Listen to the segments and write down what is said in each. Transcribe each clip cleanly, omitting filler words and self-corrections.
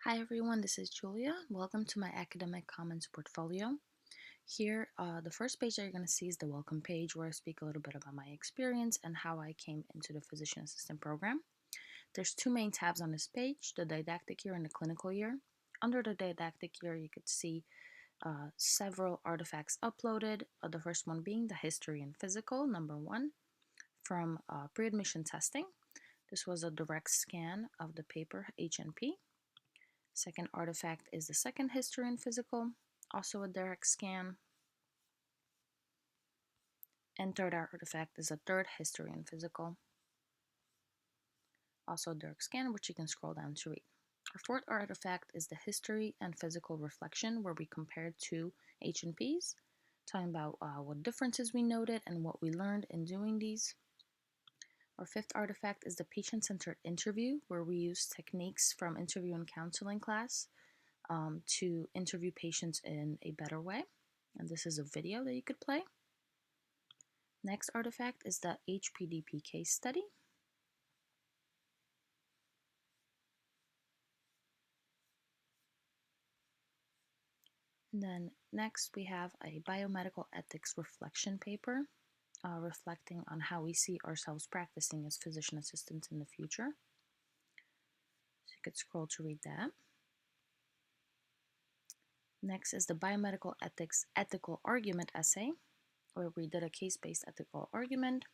Hi everyone, this is Julia. Welcome to my Academic Commons portfolio. Here, the first page that you're going to see is the welcome page where I speak a little bit about my experience and how I came into the physician assistant program. There's two main tabs on this page, the didactic year and the clinical year. Under the didactic year, you could see several artifacts uploaded, the first one being the history and physical, number one, from pre-admission testing. This was a direct scan of the paper HNP. Second artifact is the second history and physical, also a direct scan. And third artifact is a third history and physical, also a direct scan, which you can scroll down to read. Our fourth artifact is the history and physical reflection, where we compared two H&Ps, talking about what differences we noted and what we learned in doing these. Our fifth artifact is the patient-centered interview, where we use techniques from interview and counseling class to interview patients in a better way. And this is a video that you could play. Next artifact is the HPDP case study. And then next we have a biomedical ethics reflection paper reflecting on how we see ourselves practicing as physician assistants in the future. So you could scroll to read that. Next is the biomedical ethics ethical argument essay, where we did a case-based ethical argument.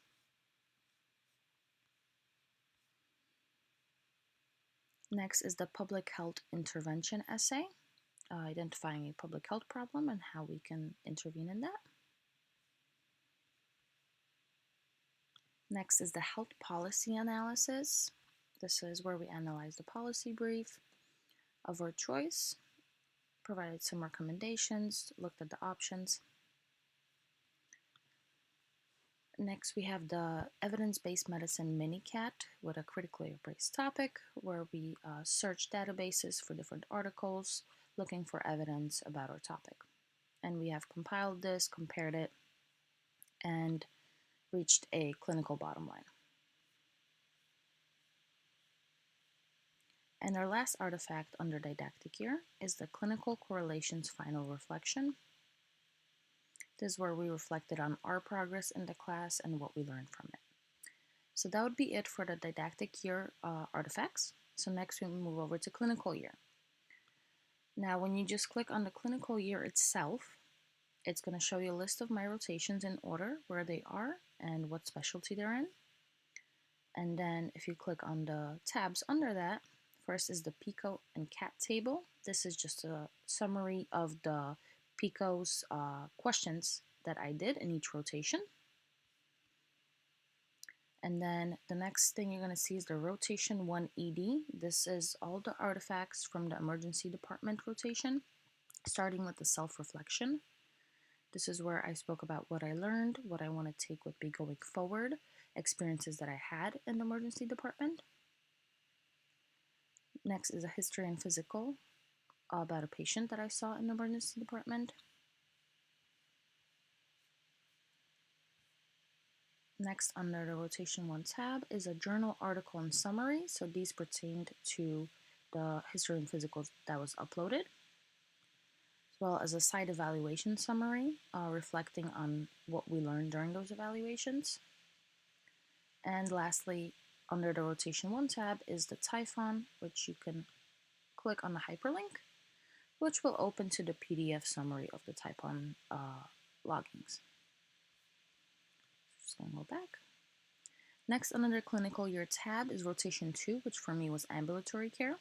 Next is the public health intervention essay, identifying a public health problem and how we can intervene in that. Next is the health policy analysis. This is where we analyze the policy brief of our choice, provided some recommendations, looked at the options. Next, we have the evidence-based medicine mini-cat with a critically appraised topic, where we search databases for different articles, looking for evidence about our topic. And we have compiled this, compared it, and reached a clinical bottom line. And our last artifact under didactic year is the clinical correlations final reflection. This is where we reflected on our progress in the class and what we learned from it. So that would be it for the didactic year artifacts. So next we move over to clinical year. Now when you just click on the clinical year itself, it's going to show you a list of my rotations in order, where they are and what specialty they're in. And then if you click on the tabs under that, first is the PICO and CAT table. This is just a summary of the PICO's questions that I did in each rotation. And then the next thing you're going to see is the rotation 1 ED. This is all the artifacts from the emergency department rotation, starting with the self-reflection. This is where I spoke about what I learned, what I want to take with me going forward, experiences that I had in the emergency department. Next is a history and physical about a patient that I saw in the emergency department. Next, under the rotation 1 tab is a journal article and summary. So these pertained to the history and physical that was uploaded, as well as a site evaluation summary reflecting on what we learned during those evaluations. And lastly, under the rotation 1 tab is the Typhon, which you can click on the hyperlink, which will open to the PDF summary of the Typhon loggings. Just gonna go back. Next, under the clinical year tab is rotation 2, which for me was ambulatory care.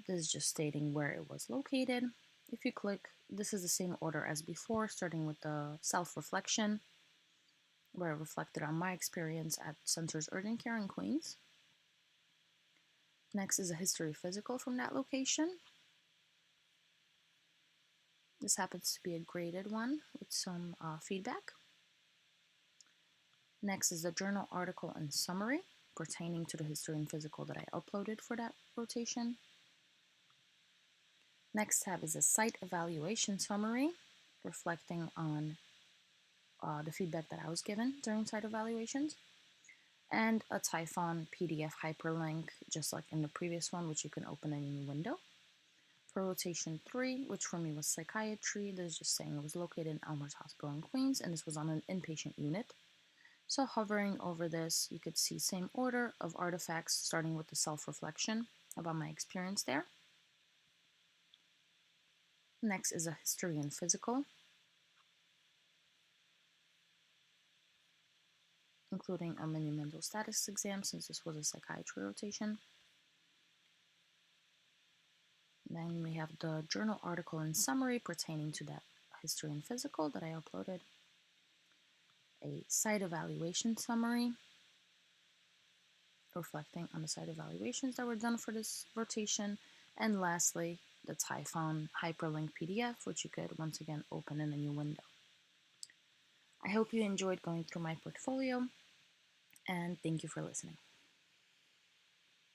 This is just stating where it was located. If you click, this is the same order as before, starting with the self-reflection, where I reflected on my experience at Centers Urgent Care in Queens. Next is a history physical from that location. This happens to be a graded one with some feedback. Next is the journal article and summary pertaining to the history and physical that I uploaded for that rotation. Next tab is a site evaluation summary reflecting on the feedback that I was given during site evaluations. and a Typhon PDF hyperlink, just like in the previous one, which you can open in a new window. For rotation 3, which for me was psychiatry, this is just saying it was located in Elmhurst Hospital in Queens, and this was on an inpatient unit. So hovering over this, you could see same order of artifacts, starting with the self-reflection about my experience there. Next is a history and physical, including a mini mental status exam since this was a psychiatry rotation. Then we have the journal article and summary pertaining to that history and physical that I uploaded. A site evaluation summary reflecting on the site evaluations that were done for this rotation. And lastly, the Typhon hyperlink PDF, which you could once again open in a new window. I hope you enjoyed going through my portfolio, and thank you for listening.